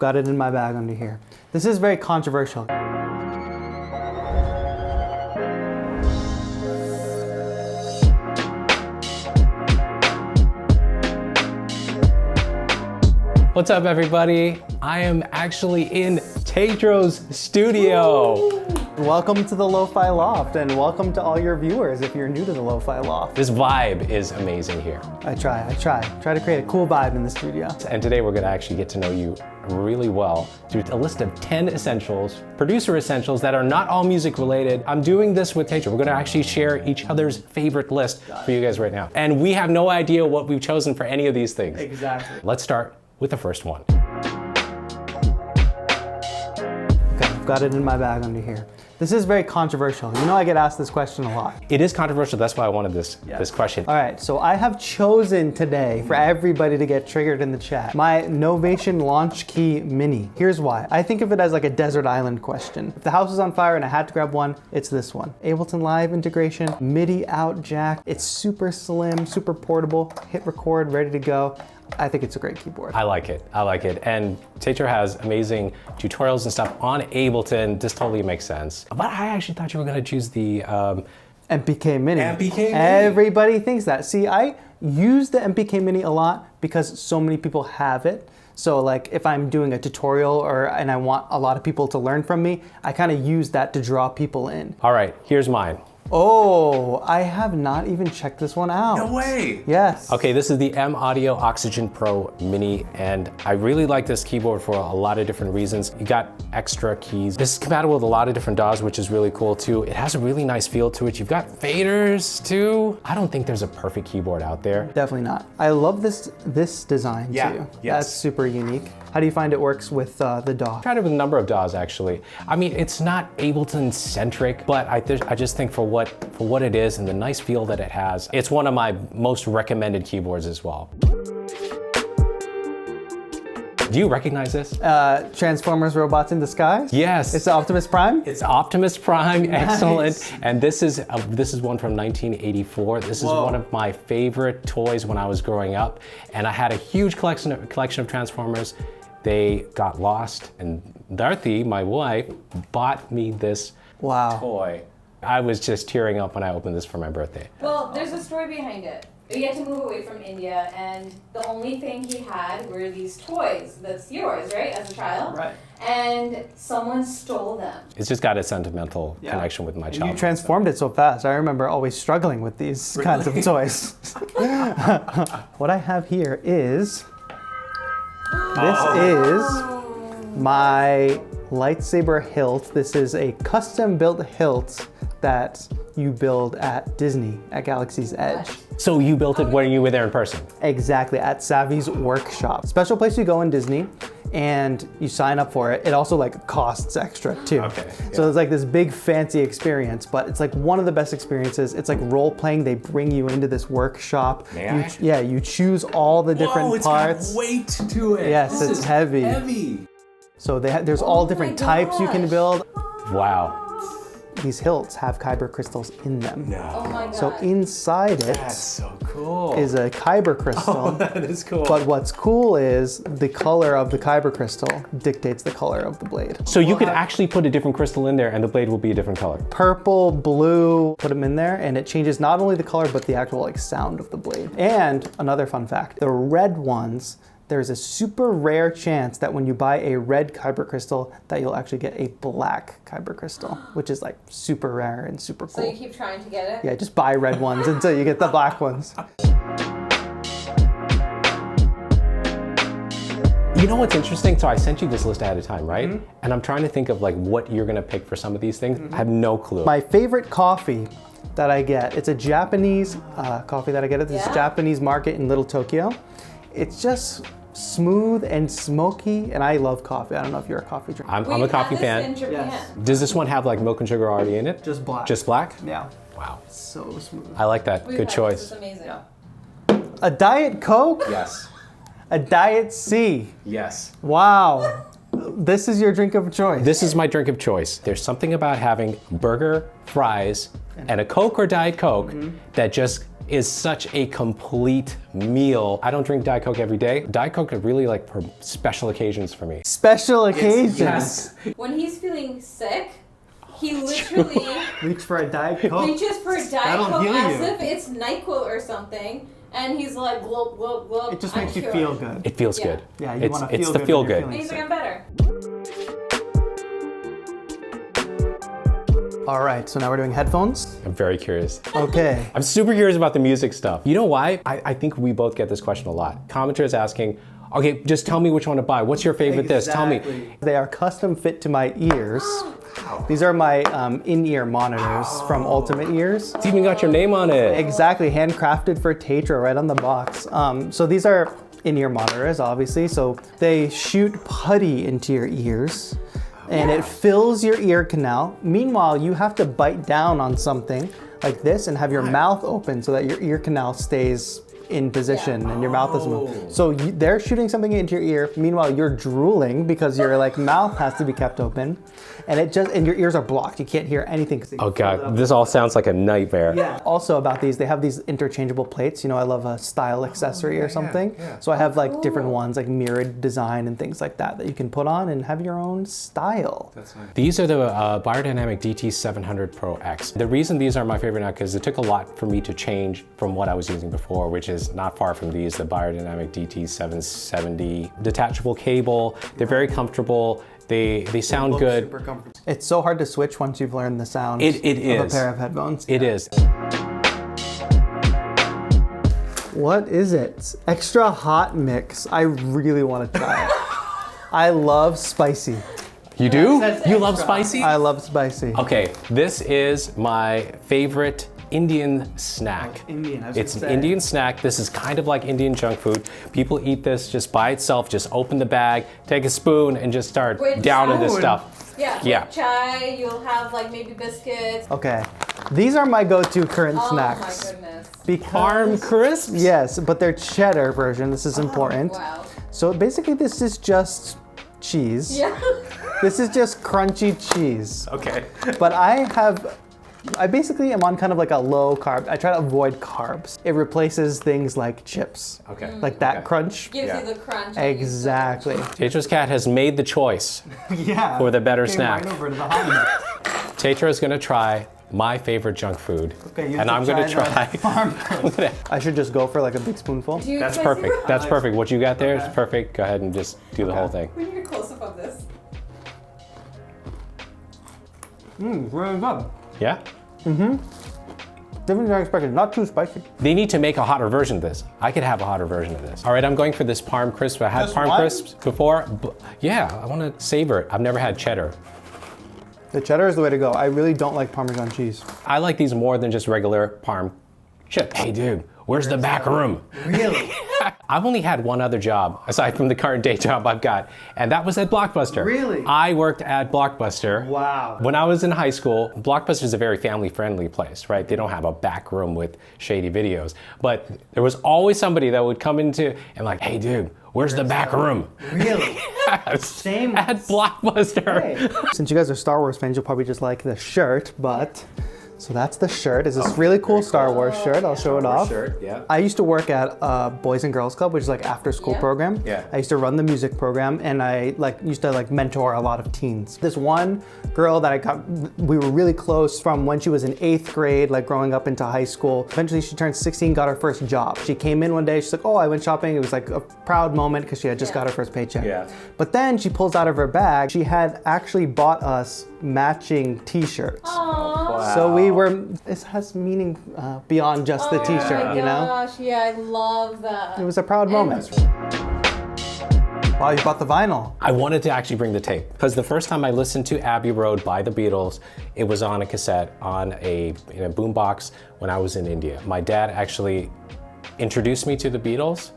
Got it in my bag under here. This is very controversial. What's up, everybody? I am actually in Taetro's studio. Welcome to the Lo-Fi Loft, and welcome to all your viewers if you're new to the Lo-Fi Loft. This vibe is amazing here. I try to create a cool vibe in the studio. And today we're gonna actually get to know you really well through a list of 10 essentials, producer essentials that are not all music related. I'm doing this with Taetro. We're gonna actually share each other's favorite list for you guys right now. And we have no idea what we've chosen for any of these things. Exactly. Let's start with the first one. Okay, I've got it in my bag under here. This is very controversial. You know I get asked this question a lot. It is controversial, that's why I wanted this question. All right, so I have chosen today for everybody to get triggered in the chat, my Novation Launch Key Mini. Here's why. I think of it as like a desert island question. If the house is on fire and I had to grab one, it's this one. Ableton Live integration, MIDI out jack. It's super slim, super portable, hit record, ready to go. I think it's a great keyboard. I like it. And Taetro has amazing tutorials and stuff on Ableton. This totally makes sense. But I actually thought you were gonna choose the MPK Mini. MPK Mini. Everybody thinks that. See, I use the MPK Mini a lot because so many people have it. So like if I'm doing a tutorial and I want a lot of people to learn from me, I kind of use that to draw people in. All right, here's mine. Oh, I have not even checked this one out. No way. Yes. Okay, this is the M Audio Oxygen Pro Mini, and I really like this keyboard for a lot of different reasons. You got extra keys. This is compatible with a lot of different DAWs, which is really cool too. It has a really nice feel to it. You've got faders too. I don't think there's a perfect keyboard out there. Definitely not. I love this design too. Yes. That's super unique. How do you find it works with the DAW? I tried it with a number of DAWs actually. I mean, it's not Ableton centric, but I just think for what it is and the nice feel that it has, it's one of my most recommended keyboards as well. Do you recognize this? Transformers Robots in Disguise? Yes. It's the Optimus Prime? It's Optimus Prime, Nice. Excellent. And this is one from 1984. This is one of my favorite toys when I was growing up. And I had a huge collection of Transformers. They got lost, and Dorothy, my wife, bought me this toy. I was just tearing up when I opened this for my birthday. Well, there's a story behind it. We had to move away from India, and the only thing he had were these toys. That's yours, right, as a child? Right. And someone stole them. It's just got a sentimental connection with my child. You transformed it so fast. I remember always struggling with these kinds of toys. What I have here is, this is my lightsaber hilt. This is a custom built hilt that you build at Disney, at Galaxy's Edge. So you built it when you were there in person? Exactly, at Savvy's workshop. Special place you go in Disney, and you sign up for it. It also like costs extra too. Okay. So it's like this big fancy experience, but it's like one of the best experiences. It's like role playing. They bring you into this workshop. Yeah, you choose all the different parts. Got weight to it. Yes, This it's is heavy. heavy. So there's all different types you can build. Wow. These hilts have kyber crystals in them. Oh my god. So inside it That's so cool. is a kyber crystal. Oh, that is cool. But what's cool is the color of the kyber crystal dictates the color of the blade. So you could actually put a different crystal in there and the blade will be a different color. Purple, blue, put them in there and it changes not only the color but the actual like sound of the blade. And another fun fact, the red ones, there's a super rare chance that when you buy a red kyber crystal that you'll actually get a black kyber crystal, which is like super rare and super cool. So you keep trying to get it? Yeah, just buy red ones until you get the black ones. You know what's interesting? So I sent you this list ahead of time, right? And I'm trying to think of like what you're gonna pick for some of these things. I have no clue. My favorite coffee that I get, it's a Japanese coffee that I get at this Japanese market in Little Tokyo. It's just smooth and smoky, and I love coffee. I don't know if you're a coffee drinker. I'm a coffee fan. In Japan. Yes. Does this one have like milk and sugar already in it? Just black. Just black? Yeah. Wow. So smooth. I like that. We've Good had choice. This is amazing. Yeah. A Diet Coke? Yes. A Diet C. Yes. Wow. This is your drink of choice. This is my drink of choice. There's something about having burger, fries, and a Coke or Diet Coke that just is such a complete meal. I don't drink Diet Coke every day. Diet Coke is really like for special occasions for me. Special occasions. Yes. When he's feeling sick, he literally Reach for a Diet Coke. reaches for a Diet That'll Coke heal as you. if it's NyQuil or something, and he's like, glug, glug, glug. It just I'm makes you cured. feel good. It feels Yeah. good. Yeah, you want to feel it's good. the feel when you're good. And feeling he's like, sick. I'm better. All right, so now we're doing headphones. I'm very curious. Okay. I'm super curious about the music stuff. You know why? I think we both get this question a lot. Commenters asking, okay, just tell me which one to buy. What's your favorite this? Tell me. They are custom fit to my ears. These are my in-ear monitors from Ultimate Ears. It's even got your name on it. Exactly, handcrafted for Taetro right on the box. So these are in-ear monitors, obviously. So they shoot putty into your ears and it fills your ear canal. Meanwhile, you have to bite down on something like this and have your mouth open so that your ear canal stays in position and your mouth doesn't move. So they're shooting something into your ear. Meanwhile, you're drooling because your like mouth has to be kept open, and your ears are blocked. You can't hear anything. Oh God, this all sounds like a nightmare. Yeah. Also about these, they have these interchangeable plates. You know, I love a style accessory or something. So I have like different ones, like mirrored design and things like that you can put on and have your own style. That's nice. These are the Biodynamic DT700 Pro X. The reason these are my favorite now because it took a lot for me to change from what I was using before, which is not far from these, the Biodynamic DT770 detachable cable. They're very comfortable. They sound good. Super comfortable. It's so hard to switch once you've learned the sound It of a is. pair of headphones. It is. What is it? Extra hot mix. I really want to try it. I love spicy. You do? That's You love extra. spicy? I love spicy. Okay, this is my favorite Indian snack. Indian, I was It's gonna an say. Indian snack. This is kind of like Indian junk food. People eat this just by itself. Just open the bag, take a spoon, and just start With downing this spoon? stuff. Yeah. Yeah. With chai, you'll have like maybe biscuits. Okay. These are my go-to current Oh snacks. my goodness. Because, Parm crisps? Yes, but they're cheddar version. This is important. Wow. So basically this is just cheese. Yeah. This is just crunchy cheese. Okay. But I basically am on kind of like a low carb. I try to avoid carbs. It replaces things like chips. Okay. Like that crunch. Gives Yeah. you the crunch. Exactly. Tetra's cat has made the choice. Yeah. For the better Came snack. Right over to the hot mix. Tetra is gonna try my favorite junk food. Okay, you and I'm gonna try. farm crisp. I should just go for like a big spoonful. Do you That's guys perfect. ever- That's perfect. What you got there is perfect. Go ahead and just do the whole thing. We need a close up of this. Really good. Yeah? Different than I expected. Not too spicy. They need to make a hotter version of this. I could have a hotter version of this. All right, I'm going for this Parm crisp. I had Just Parm one? crisps before. Yeah, I want to savor it. I've never had cheddar. The cheddar is the way to go. I really don't like Parmesan cheese. I like these more than just regular Parm chip. Hey, dude, where's the back room? Really? I've only had one other job aside from the current day job I've got, and that was at Blockbuster. Really? I worked at Blockbuster. Wow. When I was in high school, Blockbuster is a very family-friendly place, right? They don't have a back room with shady videos, but there was always somebody that would come into and like, hey, dude, where's the back room? Really? Yes, Same. at Blockbuster. Since you guys are Star Wars fans, you'll probably just like the shirt, but... So that's the shirt. It's this really cool Star Wars shirt. I'll show it off. Yeah. I used to work at a Boys and Girls Club, which is like after school Yeah. program. Yeah. I used to run the music program and I used to mentor a lot of teens. This one girl that we were really close from when she was in 8th grade, like growing up into high school. Eventually she turned 16, got her first job. She came in one day, she's like, oh, I went shopping. It was like a proud moment because she had just got her first paycheck. Yeah. But then she pulls out of her bag, she had actually bought us matching t-shirts. Aww. So we were, this has meaning beyond just the Oh t-shirt, my you know? gosh, yeah, I love that. It was a proud moment. Wow, you bought the vinyl. I wanted to actually bring the tape because the first time I listened to Abbey Road by the Beatles, it was on a cassette on in a boombox when I was in India. My dad actually introduced me to the Beatles,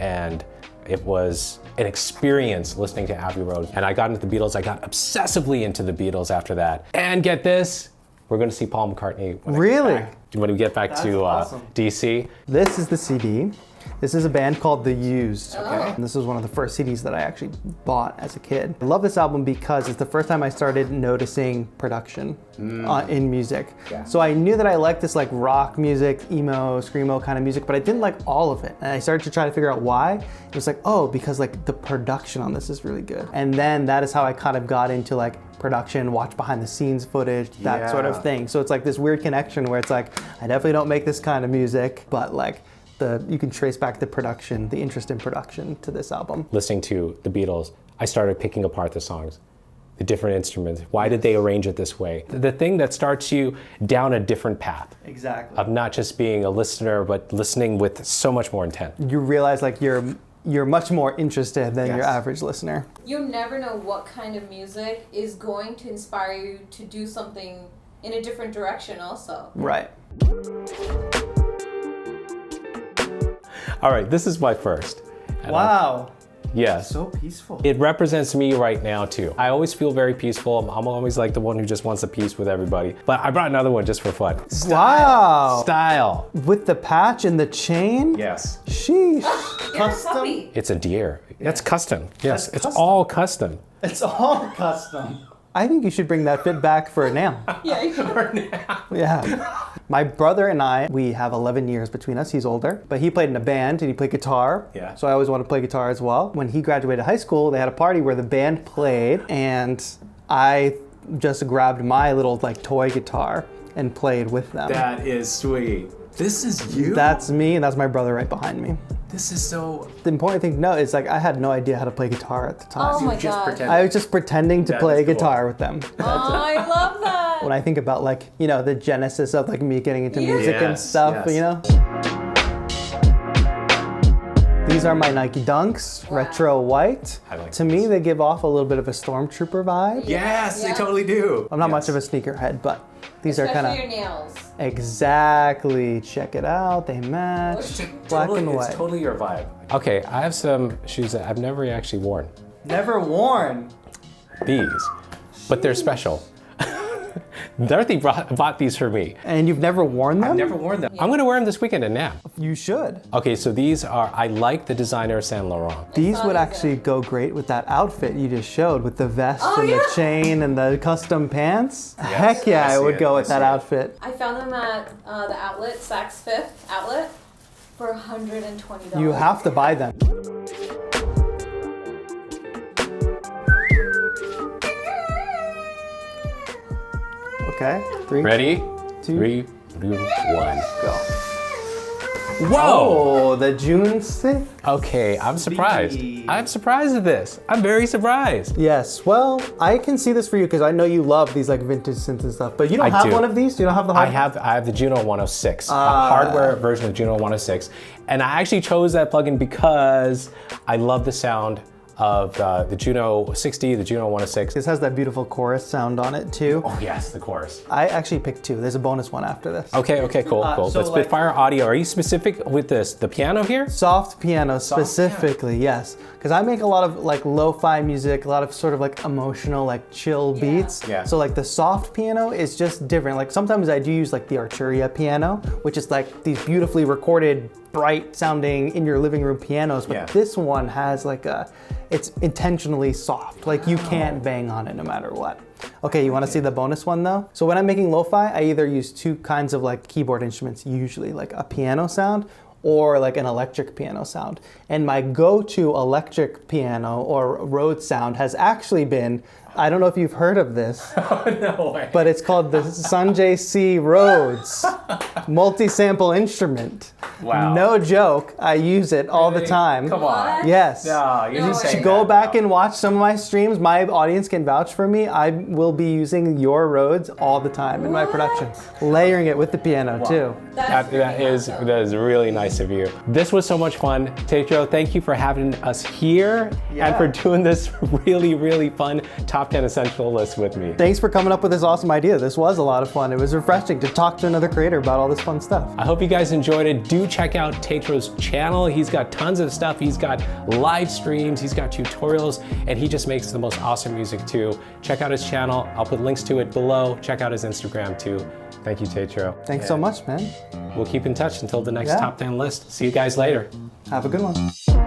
and it was an experience listening to Abbey Road. And I got into the Beatles. I got obsessively into the Beatles after that. And get this, we're going to see Paul McCartney. Really? When we get back to awesome. DC. This is the CD. This is a band called The Used. Okay. And this was one of the first CDs that I actually bought as a kid. I love this album because it's the first time I started noticing production in music. Yeah. So I knew that I liked this like rock music, emo, screamo kind of music, but I didn't like all of it. And I started to try to figure out why. It was like, oh, because like the production on this is really good. And then that is how I kind of got into like production, watch behind the scenes footage, that sort of thing. So it's like this weird connection where it's like, I definitely don't make this kind of music, but like you can trace back the production, the interest in production to this album. Listening to the Beatles, I started picking apart the songs, the different instruments. Why did they arrange it this way? The thing that starts you down a different path. Exactly. Of not just being a listener, but listening with so much more intent. You realize like you're much more interested than your average listener. You never know what kind of music is going to inspire you to do something in a different direction also. Right. All right, this is my first. And Wow. Yes. So peaceful. It represents me right now too. I always feel very peaceful. I'm always like the one who just wants a peace with everybody. But I brought another one just for fun. Wow. Style. With the patch and the chain? Yes. Sheesh. You're a puppy. It's a deer. That's custom. Yes, That's it's custom. all custom. It's all custom. I think you should bring that fit back for now. Yeah, you should. Yeah. My brother and I, we have 11 years between us. He's older, but he played in a band and he played guitar. Yeah. So I always wanted to play guitar as well. When he graduated high school, they had a party where the band played and I just grabbed my little like toy guitar and played with them. That is sweet. This is you? That's me and that's my brother right behind me. This is so... The important thing to know is like I had no idea how to play guitar at the time. Oh my god. I was just pretending to That play is cool. guitar with them. Oh, I love that. When I think about like, you know, the genesis of like me getting into music and Yes, stuff, yes. you know? These are my Nike Dunks, retro white. I like To me, they give off a little bit of a stormtrooper vibe. Yes, Yeah. they totally do. I'm not much of a sneakerhead, but these are Especially kind your nails. of exactly. Check it out. They match. Black and white. It's totally your vibe. Okay, I have some shoes that I've never actually worn. Never worn. These, but they're special. Dorothy bought these for me. And you've never worn them? I've never worn them. I'm gonna wear them this weekend at NAM. You should. Okay, so these are, I like the designer Saint Laurent. These saw would these actually go great with that outfit you just showed with the vest Oh, and yeah. the chain and the custom pants. Heck yeah, I it see would it, go I with that see it. outfit. I found them at the outlet, Saks Fifth outlet, for $120. You have to buy them. Okay, three, Ready? Two. 3, 2, 1. go. Whoa! Oh, the June 6th? Okay, I'm surprised. I'm surprised at this. I'm very surprised. Yes, well, I can see this for you because I know you love these like vintage synths and stuff, but you don't I have do. one of these? You don't have the I hardware? have the Juno 106, a hardware version of Juno 106, and I actually chose that plugin because I love the sound of the Juno 60, the Juno 106. This has that beautiful chorus sound on it too. Oh yes, the chorus. I actually picked two. There's a bonus one after this. Okay, cool. so But like- Spitfire Audio, are you specific with this? The piano here? Soft piano specifically, yes. Because I make a lot of like lo-fi music, a lot of sort of like emotional, like chill beats. Yeah. So like the soft piano is just different. Like sometimes I do use like the Arturia piano, which is like these beautifully recorded, bright sounding in your living room pianos. But Yeah. this one has like it's intentionally soft. Like you can't bang on it no matter what. Okay, you want to see the bonus one though? So when I'm making lo-fi, I either use two kinds of like keyboard instruments usually, like a piano sound or like an electric piano sound. And my go-to electric piano or Rhodes sound has actually been, I don't know if you've heard of this, No way. but it's called the Sanjay C Rhodes multi-sample instrument. Wow. No joke, I use it all the Really? time. Come on. Yes. No, you're No just way. saying Go that back now. and watch some of my streams. My audience can vouch for me. I will be using your Rhodes all the time in my production, layering it with the piano too. That is really nice of you. This was so much fun. Taetro, thank you for having us here and for doing this really, really fun top 10 essential list with me. Thanks for coming up with this awesome idea. This was a lot of fun. It was refreshing to talk to another creator about all this fun stuff. I hope you guys enjoyed it. Do check out Taetro's channel. He's got tons of stuff. He's got live streams, he's got tutorials, and he just makes the most awesome music too. Check out his channel. I'll put links to it below. Check out his Instagram too. Thank you, Taetro. Thanks so much, man. We'll keep in touch until the next Yeah. top 10 list. See you guys later. Have a good one.